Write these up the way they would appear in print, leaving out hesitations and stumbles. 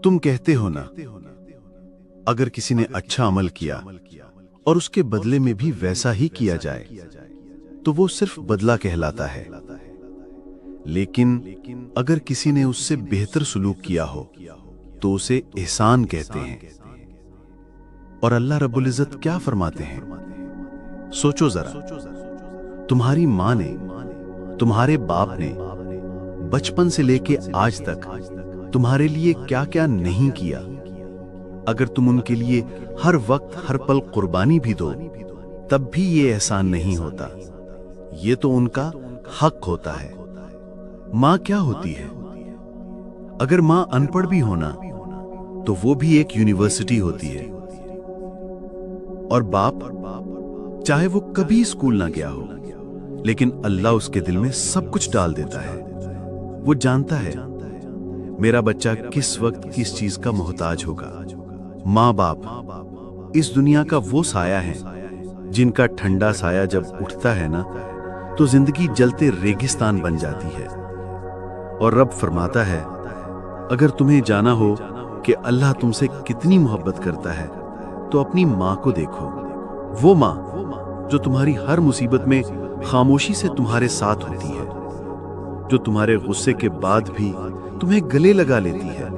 तुम कहते हो ना, अगर किसी ने अच्छा अमल किया और उसके बदले में भी वैसा ही किया जाए तो वो सिर्फ बदला कहलाता है। लेकिन अगर किसी ने उससे बेहतर सुलूक किया हो तो उसे एहसान कहते हैं। और अल्लाह रब्बुल इज्जत क्या फरमाते हैं, सोचो जरा, तुम्हारी मां ने, तुम्हारे बाप ने बचपन से लेके आज तक तुम्हारे लिए क्या क्या नहीं किया। अगर तुम उनके लिए हर वक्त हर पल कुर्बानी भी दो तब भी ये एहसान नहीं होता, ये तो उनका हक होता है। मां क्या होती है? अगर मां अनपढ़ भी होना तो वो भी एक यूनिवर्सिटी होती है। और बाप, चाहे वो कभी स्कूल ना गया हो, लेकिन अल्लाह उसके दिल में सब कुछ डाल देता है। वो जानता है मेरा बच्चा किस वक्त किस चीज का मोहताज होगा। माँ बाप इस दुनिया का वो साया है जिनका ठंडा साया जब उठता है ना तो जिंदगी जलते रेगिस्तान बन जाती है। और रब फरमाता है, अगर तुम्हें जाना हो कि अल्लाह तुमसे कितनी मोहब्बत करता है तो अपनी माँ को देखो। वो माँ जो तुम्हारी हर मुसीबत में खामोशी से तुम्हारे साथ होती है, जो तुम्हारे गुस्से के बाद भी तुम्हें गले लगा लेती है।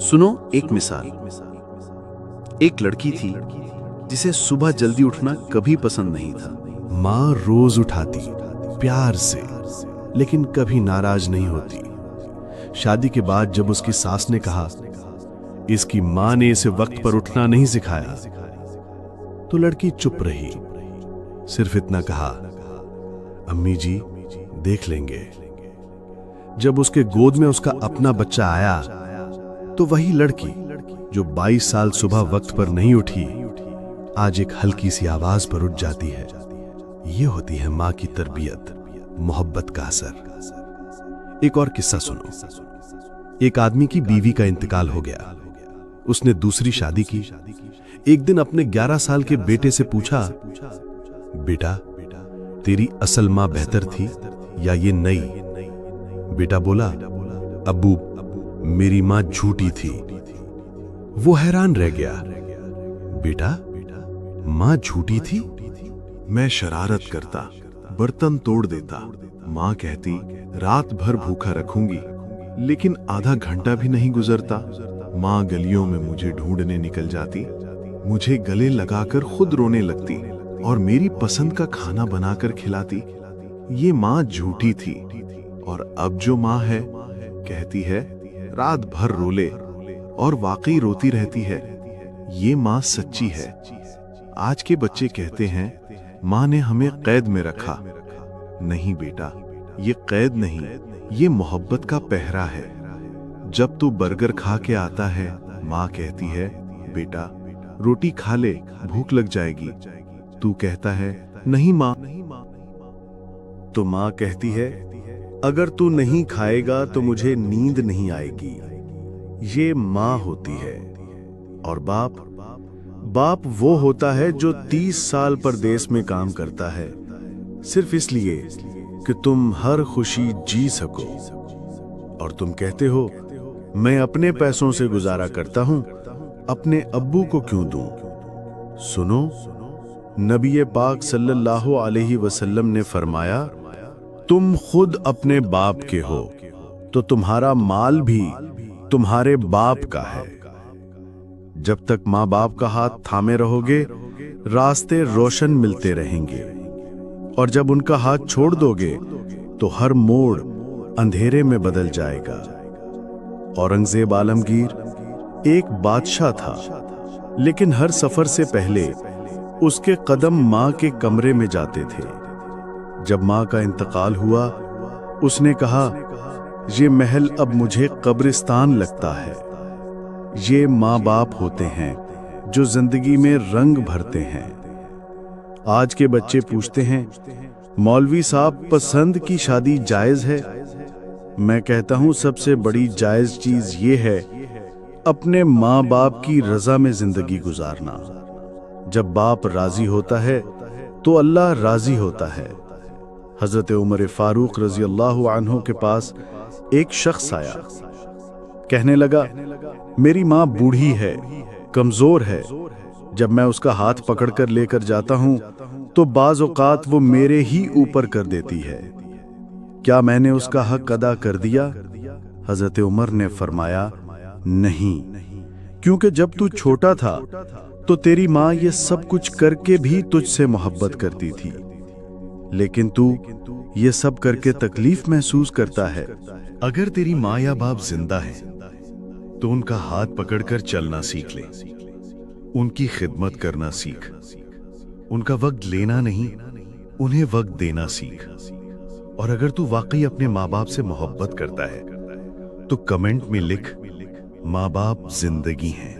सुनो एक मिसाल। एक लड़की थी जिसे सुबह जल्दी उठना कभी पसंद नहीं था। माँ रोज उठाती प्यार से, लेकिन कभी नाराज नहीं होती। शादी के बाद जब उसकी सास ने कहा इसकी माँ ने इसे वक्त पर उठना नहीं सिखाया, तो लड़की चुप रही। सिर्फ इतना कहा, अम्मी जी देख लेंगे। जब उसके गोद में उसका अपना बच्चा आया तो वही लड़की जो 22 साल सुबह वक्त पर नहीं उठी, आज एक हल्की सी आवाज पर उठ जाती है। ये होती है माँ की तरबियत, मोहब्बत का असर। एक और किस्सा सुनो। एक आदमी की बीवी का इंतकाल हो गया। उसने दूसरी शादी की। एक दिन अपने 11 साल के बेटे से पूछा, बेटा तेरी असल माँ बेहतर थी या ये नई? बेटा बोला, अब्बू मेरी माँ झूठी थी। वो हैरान रह गया। बेटा माँ झूठी थी? मैं शरारत करता, बर्तन तोड़ देता। माँ कहती रात भर भूखा रखूंगी, लेकिन आधा घंटा भी नहीं गुजरता माँ गलियों में मुझे ढूंढने निकल जाती, मुझे गले लगाकर खुद रोने लगती और मेरी पसंद का खाना बनाकर खिलाती। ये माँ झूठी थी। और अब जो माँ है कहती है रात भर रोले और वाकई रोती रहती है। ये माँ सच्ची है। आज के बच्चे कहते हैं माँ ने हमें कैद में रखा। नहीं बेटा, ये कैद नहीं, ये मोहब्बत का पहरा है। जब तू बर्गर खा के आता है, माँ कहती है बेटा रोटी खा ले, भूख लग जाएगी। तू कहता है नहीं माँ, तो माँ कहती है अगर तू नहीं खाएगा तो मुझे नींद नहीं आएगी। ये माँ होती है। और बाप वो होता है जो 30 साल परदेश में काम करता है सिर्फ इसलिए कि तुम हर खुशी जी सको। और तुम कहते हो मैं अपने पैसों से गुजारा करता हूं, अपने अब्बू को क्यों दूं? सुनो, नबी पाक सल्लल्लाहु अलैहि वसल्लम ने फरमाया, तुम खुद अपने बाप के हो तो तुम्हारा माल भी तुम्हारे बाप का है। जब तक माँ बाप का हाथ थामे रहोगे, रास्ते रोशन मिलते रहेंगे, और जब उनका हाथ छोड़ दोगे तो हर मोड़ अंधेरे में बदल जाएगा। औरंगजेब आलमगीर एक बादशाह था, लेकिन हर सफर से पहले उसके कदम माँ के कमरे में जाते थे। जब माँ का इंतकाल हुआ, उसने कहा, ये महल अब मुझे कब्रिस्तान लगता है। ये माँ बाप होते हैं जो जिंदगी में रंग भरते हैं। आज के बच्चे पूछते हैं, मौलवी साहब पसंद की शादी जायज है? मैं कहता हूं सबसे बड़ी जायज चीज ये है अपने माँ बाप की रजा में जिंदगी गुजारना। जब बाप राजी होता है तो अल्लाह राजी होता है। हजरत उमर फारूक रजी अल्लाह अन्हु के पास एक शख्स आया। कहने लगा, मेरी माँ बूढ़ी है, कमजोर है। जब मैं उसका हाथ पकड़कर लेकर जाता हूं तो बाज औकात वो मेरे ही ऊपर कर देती है। क्या मैंने उसका हक अदा कर दिया? हजरत उमर ने फरमाया, नहीं, क्योंकि जब तू छोटा था तो तेरी माँ ये सब कुछ करके भी तुझसे मोहब्बत करती थी, लेकिन तू ये सब करके तकलीफ महसूस करता है। अगर तेरी माँ या बाप जिंदा है तो उनका हाथ पकड़कर चलना सीख ले, उनकी खिदमत करना सीख, उनका वक्त लेना नहीं, उन्हें वक्त देना सीख। और अगर तू वाकई अपने माँ बाप से मोहब्बत करता है तो कमेंट में लिख, माँ बाप जिंदगी हैं।